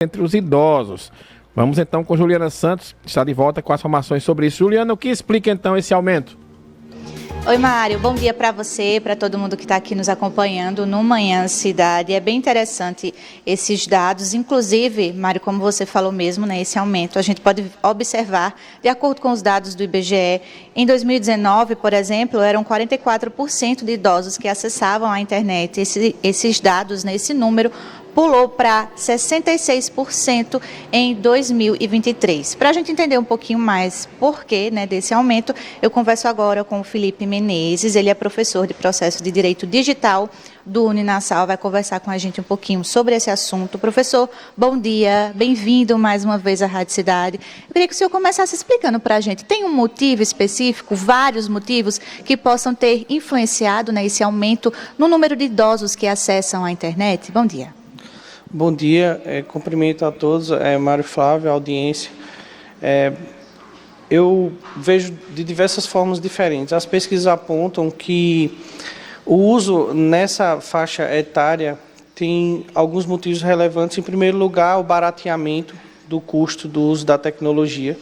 entre os idosos. Vamos então com Juliana Santos, que está de volta com as informações sobre isso. Juliana, o que explica então esse aumento? Oi, Mário, bom dia para você, para todo mundo que está aqui nos acompanhando no Manhã Cidade. É bem interessante esses dados, inclusive, Mário, como você falou mesmo, né, esse aumento, a gente pode observar, de acordo com os dados do IBGE, em 2019, por exemplo, eram 44% de idosos que acessavam a internet. Esses dados, né, esse número, pulou para 66% em 2023. Para a gente entender um pouquinho mais porquê, né, desse aumento, eu converso agora com o Felipe Menezes, ele é professor de processo de Direito Digital do Uninassal, vai conversar com a gente um pouquinho sobre esse assunto. Professor, bom dia, bem-vindo mais uma vez à Rádio Cidade. Eu queria que o senhor começasse explicando para a gente, tem um motivo específico, vários motivos que possam ter influenciado, né, esse aumento no número de idosos que acessam a internet? Bom dia. Bom dia, cumprimento a todos, Mário Flávio, a audiência. Eu vejo de diversas formas diferentes. As pesquisas apontam que o uso nessa faixa etária tem alguns motivos relevantes. Em primeiro lugar, o barateamento do custo do uso da tecnologia.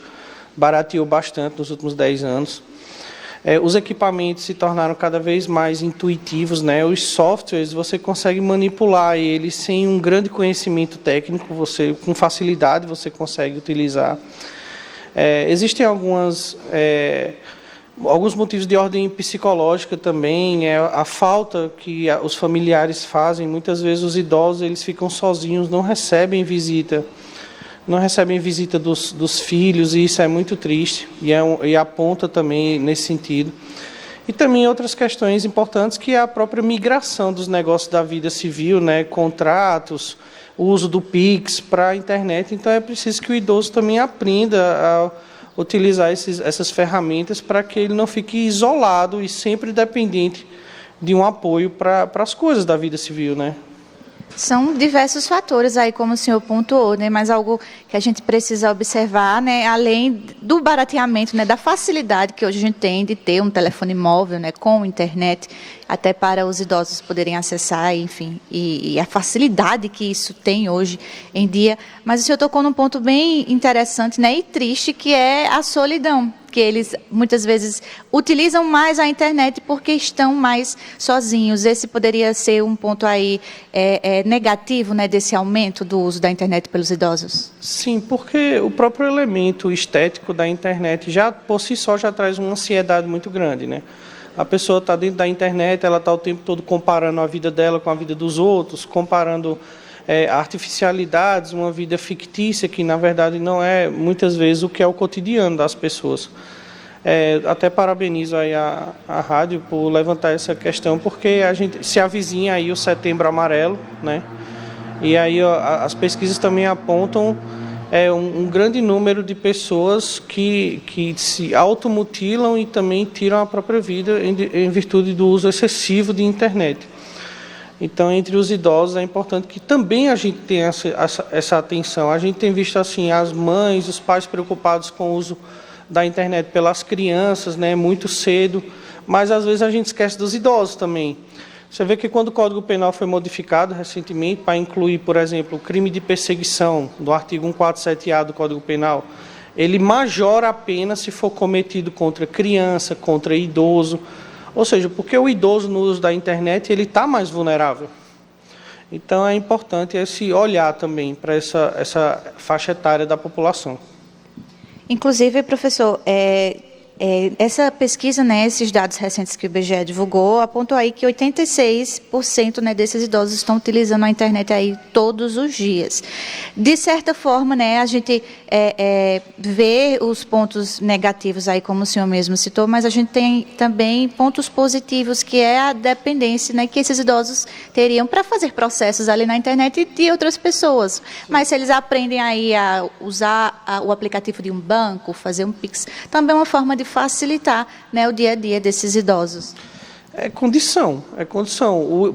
Barateou bastante nos últimos 10 anos. Os equipamentos se tornaram cada vez mais intuitivos, né? Os softwares, você consegue manipular eles sem um grande conhecimento técnico, com facilidade você consegue utilizar. Existem alguns motivos de ordem psicológica também, a falta que os familiares fazem. Muitas vezes os idosos eles ficam sozinhos, não recebem visita dos filhos, e isso é muito triste, e aponta também nesse sentido. E também outras questões importantes, que é a própria migração dos negócios da vida civil, né, contratos, o uso do Pix para a internet. Então é preciso que o idoso também aprenda a utilizar essas ferramentas para que ele não fique isolado e sempre dependente de um apoio para as coisas da vida civil, né? São diversos fatores aí, como o senhor pontuou, né? Mas algo que a gente precisa observar, né? Além do barateamento, né? Da facilidade que hoje a gente tem de ter um telefone móvel, né? Com internet, até para os idosos poderem acessar, enfim, e a facilidade que isso tem hoje em dia. Mas o senhor tocou num ponto bem interessante, né? E triste, que é a solidão, que eles muitas vezes utilizam mais a internet porque estão mais sozinhos. Esse poderia ser um ponto aí negativo, né, desse aumento do uso da internet pelos idosos? Sim, porque o próprio elemento estético da internet já por si só já traz uma ansiedade muito grande, né? A pessoa está dentro da internet, ela está o tempo todo comparando a vida dela com a vida dos outros, comparando artificialidades, uma vida fictícia que, na verdade, não é, muitas vezes, o que é o cotidiano das pessoas. Até parabenizo aí a rádio por levantar essa questão, porque a gente se avizinha aí o Setembro Amarelo, né? E aí as pesquisas também apontam um grande número de pessoas que se automutilam e também tiram a própria vida em virtude do uso excessivo de internet. Então, entre os idosos, é importante que também a gente tenha essa atenção. A gente tem visto assim as mães, os pais preocupados com o uso da internet pelas crianças, né, muito cedo, mas às vezes a gente esquece dos idosos também. Você vê que quando o Código Penal foi modificado recentemente para incluir, por exemplo, o crime de perseguição do artigo 147-A do Código Penal, ele majora a pena se for cometido contra criança, contra idoso. Ou seja, porque o idoso no uso da internet ele está mais vulnerável. Então é importante esse olhar também para essa faixa etária da população. Inclusive, professor, essa pesquisa, né, esses dados recentes que o IBGE divulgou, apontou aí que 86%, né, desses idosos estão utilizando a internet aí todos os dias. De certa forma, né, a gente vê os pontos negativos aí, como o senhor mesmo citou, mas a gente tem também pontos positivos, que é a dependência, né, que esses idosos teriam para fazer processos ali na internet de outras pessoas. Mas se eles aprendem aí a usar o aplicativo de um banco, fazer um Pix, também é uma forma de facilitar, né, o dia a dia desses idosos. É condição.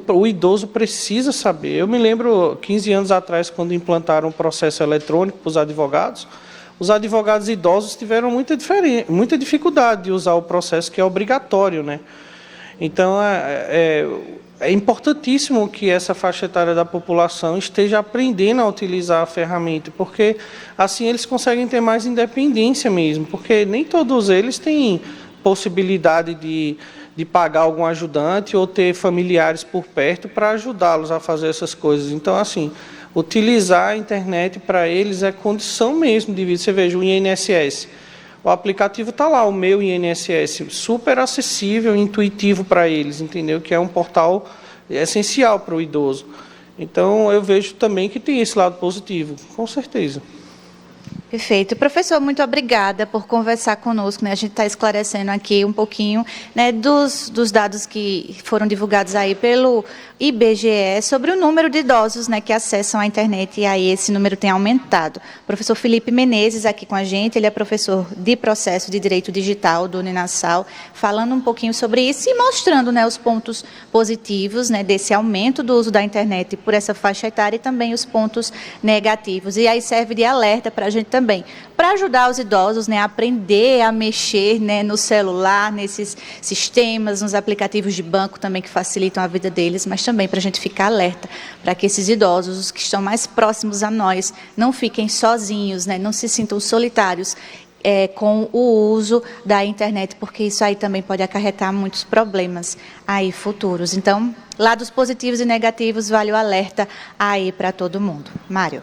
O idoso precisa saber. Eu me lembro, 15 anos atrás, quando implantaram o processo eletrônico para os advogados idosos tiveram muita dificuldade de usar o processo, que é obrigatório, né? Então, é importantíssimo que essa faixa etária da população esteja aprendendo a utilizar a ferramenta, porque assim eles conseguem ter mais independência mesmo, porque nem todos eles têm possibilidade de pagar algum ajudante ou ter familiares por perto para ajudá-los a fazer essas coisas. Então, assim, utilizar a internet para eles é condição mesmo de vida. Você veja o INSS. O aplicativo está lá, o meu INSS, super acessível, intuitivo para eles, entendeu? Que é um portal essencial para o idoso. Então, eu vejo também que tem esse lado positivo, com certeza. Perfeito. Professor, muito obrigada por conversar conosco, né? A gente está esclarecendo aqui um pouquinho, né, dos dados que foram divulgados aí pelo IBGE sobre o número de idosos, né, que acessam a internet, e aí esse número tem aumentado. O professor Felipe Menezes aqui com a gente, ele é professor de processo de direito digital do Uninasal, falando um pouquinho sobre isso e mostrando, né, os pontos positivos, né, desse aumento do uso da internet por essa faixa etária e também os pontos negativos. E aí serve de alerta para a gente também, para ajudar os idosos, né, a aprender a mexer, né, no celular, nesses sistemas, nos aplicativos de banco também que facilitam a vida deles, mas também para a gente ficar alerta, para que esses idosos, os que estão mais próximos a nós, não fiquem sozinhos, né, não se sintam solitários com o uso da internet, porque isso aí também pode acarretar muitos problemas aí futuros. Então, lados positivos e negativos, vale o alerta aí para todo mundo. Mário.